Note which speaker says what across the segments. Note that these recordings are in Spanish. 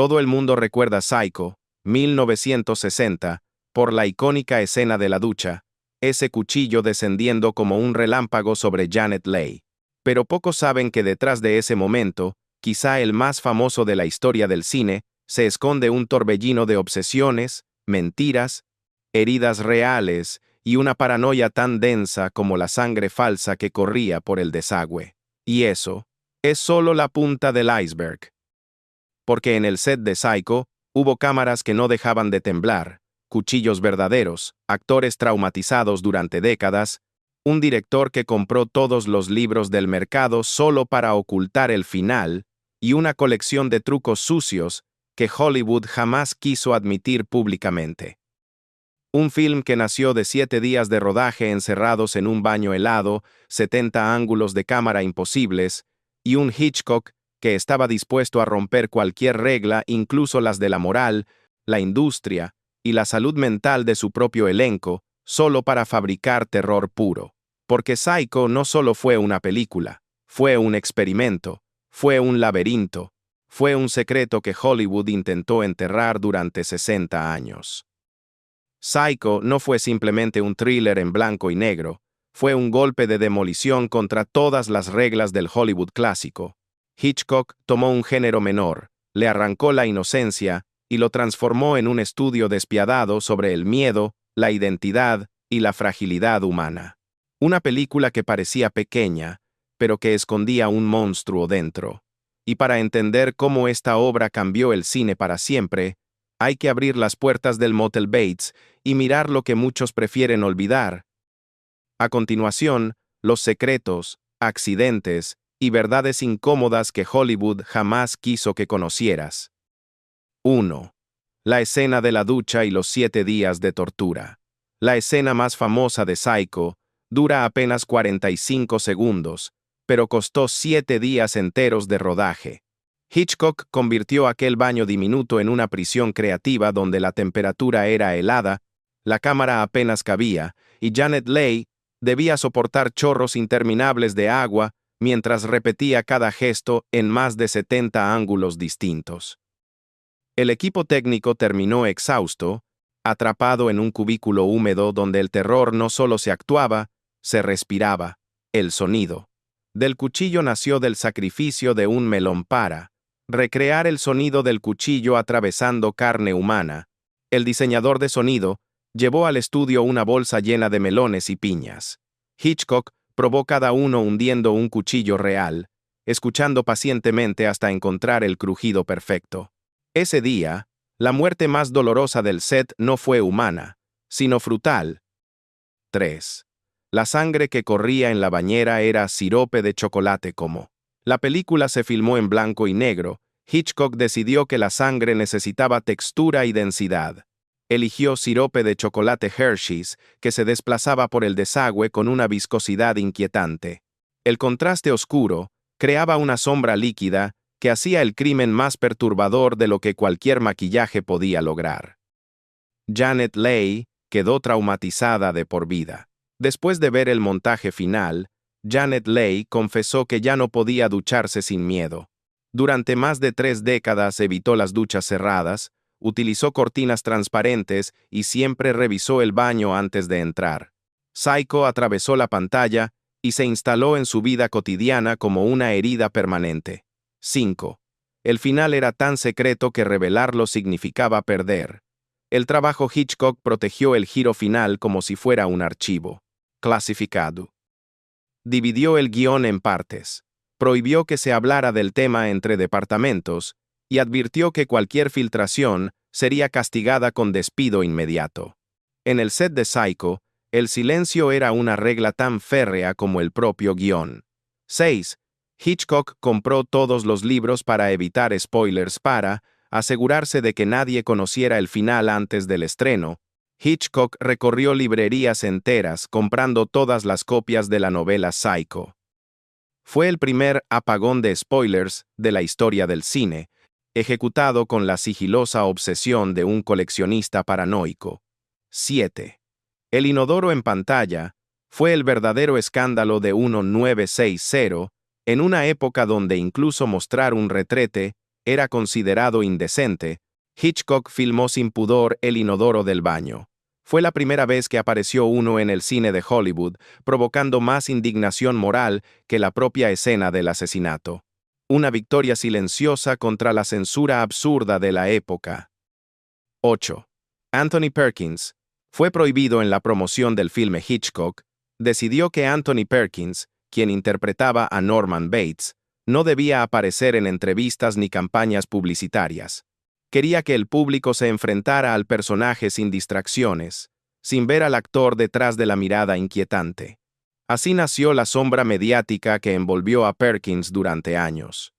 Speaker 1: Todo el mundo recuerda Psycho, 1960, por la icónica escena de la ducha, ese cuchillo descendiendo como un relámpago sobre Janet Leigh. Pero pocos saben que detrás de ese momento, quizá el más famoso de la historia del cine, se esconde un torbellino de obsesiones, mentiras, heridas reales y una paranoia tan densa como la sangre falsa que corría por el desagüe. Y eso es solo la punta del iceberg. Porque en el set de Psycho hubo cámaras que no dejaban de temblar, cuchillos verdaderos, actores traumatizados durante décadas, un director que compró todos los libros del mercado solo para ocultar el final, y una colección de trucos sucios que Hollywood jamás quiso admitir públicamente. Un film que nació de 7 días de rodaje encerrados en un baño helado, 70 ángulos de cámara imposibles, y un Hitchcock que estaba dispuesto a romper cualquier regla, incluso las de la moral, la industria y la salud mental de su propio elenco, solo para fabricar terror puro. Porque Psycho no solo fue una película, fue un experimento, fue un laberinto, fue un secreto que Hollywood intentó enterrar durante 60 años. Psycho no fue simplemente un thriller en blanco y negro, fue un golpe de demolición contra todas las reglas del Hollywood clásico. Hitchcock tomó un género menor, le arrancó la inocencia y lo transformó en un estudio despiadado sobre el miedo, la identidad y la fragilidad humana. Una película que parecía pequeña, pero que escondía un monstruo dentro. Y para entender cómo esta obra cambió el cine para siempre, hay que abrir las puertas del Motel Bates y mirar lo que muchos prefieren olvidar. A continuación, los secretos, accidentes y verdades incómodas que Hollywood jamás quiso que conocieras. 1. La escena de la ducha y los 7 días de tortura. La escena más famosa de Psycho dura apenas 45 segundos, pero costó 7 días enteros de rodaje. Hitchcock convirtió aquel baño diminuto en una prisión creativa donde la temperatura era helada, la cámara apenas cabía, y Janet Leigh debía soportar chorros interminables de agua mientras repetía cada gesto en más de 70 ángulos distintos. El equipo técnico terminó exhausto, atrapado en un cubículo húmedo donde el terror no solo se actuaba, se respiraba, el sonido. Del cuchillo nació del sacrificio de un melón para recrear el sonido del cuchillo atravesando carne humana. El diseñador de sonido llevó al estudio una bolsa llena de melones y piñas. Hitchcock probó cada uno hundiendo un cuchillo real, escuchando pacientemente hasta encontrar el crujido perfecto. Ese día, la muerte más dolorosa del set no fue humana, sino frutal. 3. La sangre que corría en la bañera era sirope de chocolate como. La película se filmó en blanco y negro. Hitchcock decidió que la sangre necesitaba textura y densidad. Eligió sirope de chocolate Hershey's, que se desplazaba por el desagüe con una viscosidad inquietante. El contraste oscuro creaba una sombra líquida que hacía el crimen más perturbador de lo que cualquier maquillaje podía lograr. Janet Leigh quedó traumatizada de por vida. Después de ver el montaje final, Janet Leigh confesó que ya no podía ducharse sin miedo. Durante más de 3 décadas evitó las duchas cerradas, utilizó cortinas transparentes y siempre revisó el baño antes de entrar. Psycho atravesó la pantalla y se instaló en su vida cotidiana como una herida permanente. 5. El final era tan secreto que revelarlo significaba perder. El trabajo Hitchcock protegió el giro final como si fuera un archivo clasificado. Dividió el guión en partes, prohibió que se hablara del tema entre departamentos y advirtió que cualquier filtración sería castigada con despido inmediato. En el set de Psycho, el silencio era una regla tan férrea como el propio guión. 6. Hitchcock compró todos los libros para evitar spoilers para asegurarse de que nadie conociera el final antes del estreno. Hitchcock recorrió librerías enteras comprando todas las copias de la novela Psycho. Fue el primer apagón de spoilers de la historia del cine, ejecutado con la sigilosa obsesión de un coleccionista paranoico. 7. El inodoro en pantalla fue el verdadero escándalo de 1960, en una época donde incluso mostrar un retrete era considerado indecente, Hitchcock filmó sin pudor el inodoro del baño. Fue la primera vez que apareció uno en el cine de Hollywood, provocando más indignación moral que la propia escena del asesinato. Una victoria silenciosa contra la censura absurda de la época. 8. Anthony Perkins. Fue prohibido en la promoción del filme Hitchcock. Decidió que Anthony Perkins, quien interpretaba a Norman Bates, no debía aparecer en entrevistas ni campañas publicitarias. Quería que el público se enfrentara al personaje sin distracciones, sin ver al actor detrás de la mirada inquietante. Así nació la sombra mediática que envolvió a Perkins durante años.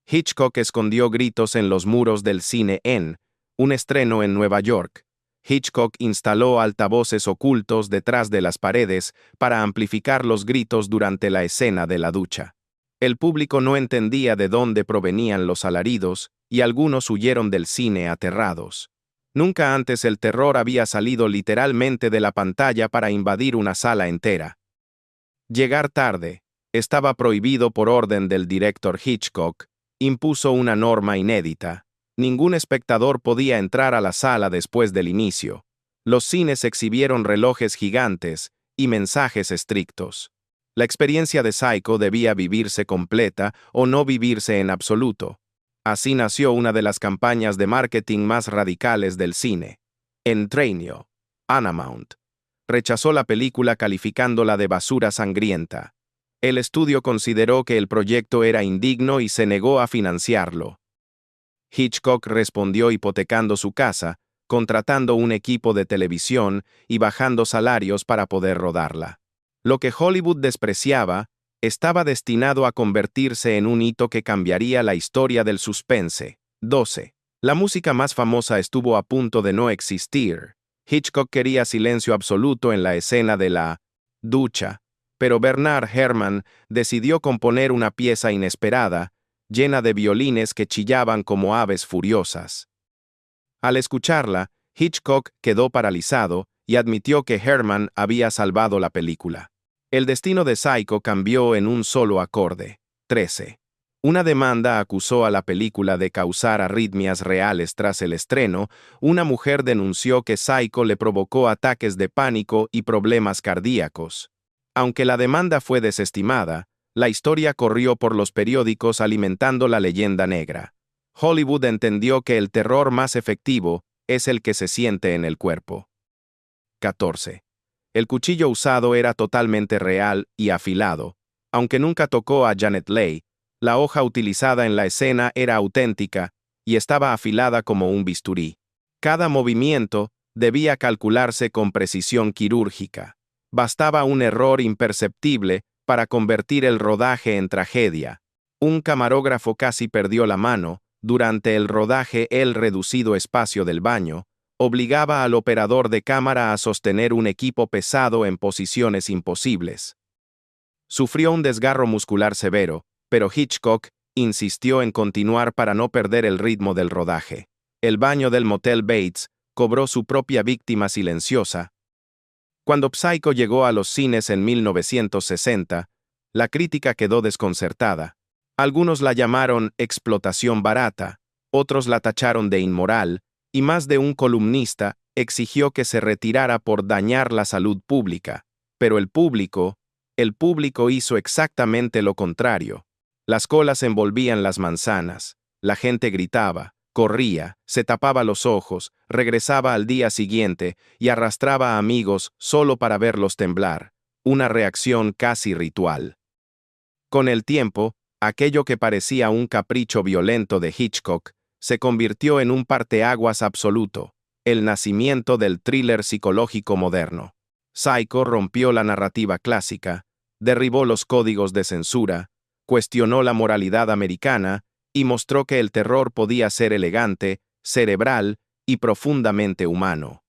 Speaker 1: Hitchcock escondió gritos en los muros del cine en un estreno en Nueva York. Hitchcock instaló altavoces ocultos detrás de las paredes para amplificar los gritos durante la escena de la ducha. El público no entendía de dónde provenían los alaridos, y algunos huyeron del cine aterrados. Nunca antes el terror había salido literalmente de la pantalla para invadir una sala entera. Llegar tarde. Estaba prohibido por orden del director Hitchcock. Impuso una norma inédita. Ningún espectador podía entrar a la sala después del inicio. Los cines exhibieron relojes gigantes y mensajes estrictos. La experiencia de Psycho debía vivirse completa o no vivirse en absoluto. Así nació una de las campañas de marketing más radicales del cine. Entrainio, Paramount, rechazó la película calificándola de basura sangrienta. El estudio consideró que el proyecto era indigno y se negó a financiarlo. Hitchcock respondió hipotecando su casa, contratando un equipo de televisión y bajando salarios para poder rodarla. Lo que Hollywood despreciaba estaba destinado a convertirse en un hito que cambiaría la historia del suspense. 12. La música más famosa estuvo a punto de no existir. Hitchcock quería silencio absoluto en la escena de la ducha, pero Bernard Herrmann decidió componer una pieza inesperada, llena de violines que chillaban como aves furiosas. Al escucharla, Hitchcock quedó paralizado y admitió que Herrmann había salvado la película. El destino de Psycho cambió en un solo acorde. 13. Una demanda acusó a la película de causar arritmias reales tras el estreno. Una mujer denunció que Psycho le provocó ataques de pánico y problemas cardíacos. Aunque la demanda fue desestimada, la historia corrió por los periódicos alimentando la leyenda negra. Hollywood entendió que el terror más efectivo es el que se siente en el cuerpo. 14. El cuchillo usado era totalmente real y afilado. Aunque nunca tocó a Janet Leigh, la hoja utilizada en la escena era auténtica y estaba afilada como un bisturí. Cada movimiento debía calcularse con precisión quirúrgica. Bastaba un error imperceptible para convertir el rodaje en tragedia. Un camarógrafo casi perdió la mano. Durante el rodaje, el reducido espacio del baño obligaba al operador de cámara a sostener un equipo pesado en posiciones imposibles. Sufrió un desgarro muscular severo, pero Hitchcock insistió en continuar para no perder el ritmo del rodaje. El baño del motel Bates cobró su propia víctima silenciosa. Cuando Psycho llegó a los cines en 1960, la crítica quedó desconcertada. Algunos la llamaron explotación barata, otros la tacharon de inmoral, y más de un columnista exigió que se retirara por dañar la salud pública. Pero el público hizo exactamente lo contrario. Las colas envolvían las manzanas, la gente gritaba, corría, se tapaba los ojos, regresaba al día siguiente y arrastraba a amigos solo para verlos temblar, una reacción casi ritual. Con el tiempo, aquello que parecía un capricho violento de Hitchcock se convirtió en un parteaguas absoluto, el nacimiento del thriller psicológico moderno. Psycho rompió la narrativa clásica, derribó los códigos de censura, cuestionó la moralidad americana y mostró que el terror podía ser elegante, cerebral y profundamente humano.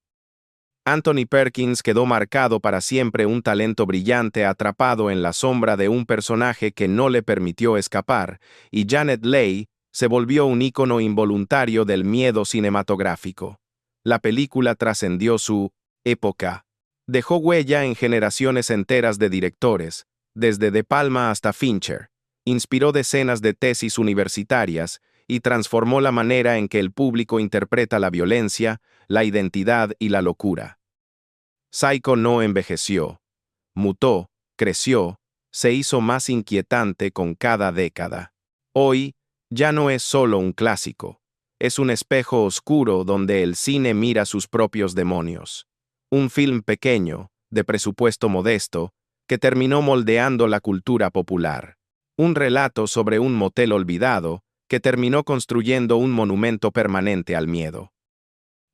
Speaker 1: Anthony Perkins quedó marcado para siempre, un talento brillante atrapado en la sombra de un personaje que no le permitió escapar, y Janet Leigh se volvió un ícono involuntario del miedo cinematográfico. La película trascendió su época. Dejó huella en generaciones enteras de directores, desde De Palma hasta Fincher. Inspiró decenas de tesis universitarias y transformó la manera en que el público interpreta la violencia, la identidad y la locura. Psycho no envejeció. Mutó, creció, se hizo más inquietante con cada década. Hoy, ya no es solo un clásico. Es un espejo oscuro donde el cine mira sus propios demonios. Un film pequeño, de presupuesto modesto, que terminó moldeando la cultura popular. Un relato sobre un motel olvidado, que terminó construyendo un monumento permanente al miedo.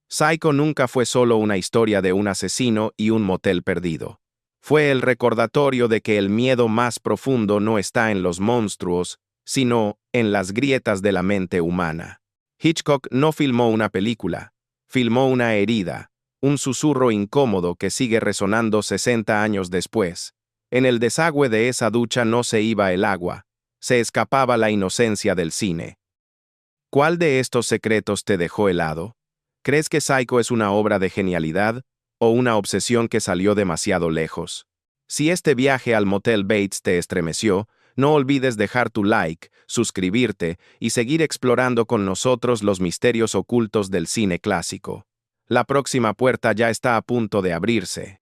Speaker 1: Psycho nunca fue solo una historia de un asesino y un motel perdido. Fue el recordatorio de que el miedo más profundo no está en los monstruos, sino en las grietas de la mente humana. Hitchcock no filmó una película, filmó una herida, un susurro incómodo que sigue resonando 60 años después. En el desagüe de esa ducha no se iba el agua, se escapaba la inocencia del cine. ¿Cuál de estos secretos te dejó helado? ¿Crees que Psycho es una obra de genialidad o una obsesión que salió demasiado lejos? Si este viaje al Motel Bates te estremeció, no olvides dejar tu like, suscribirte y seguir explorando con nosotros los misterios ocultos del cine clásico. La próxima puerta ya está a punto de abrirse.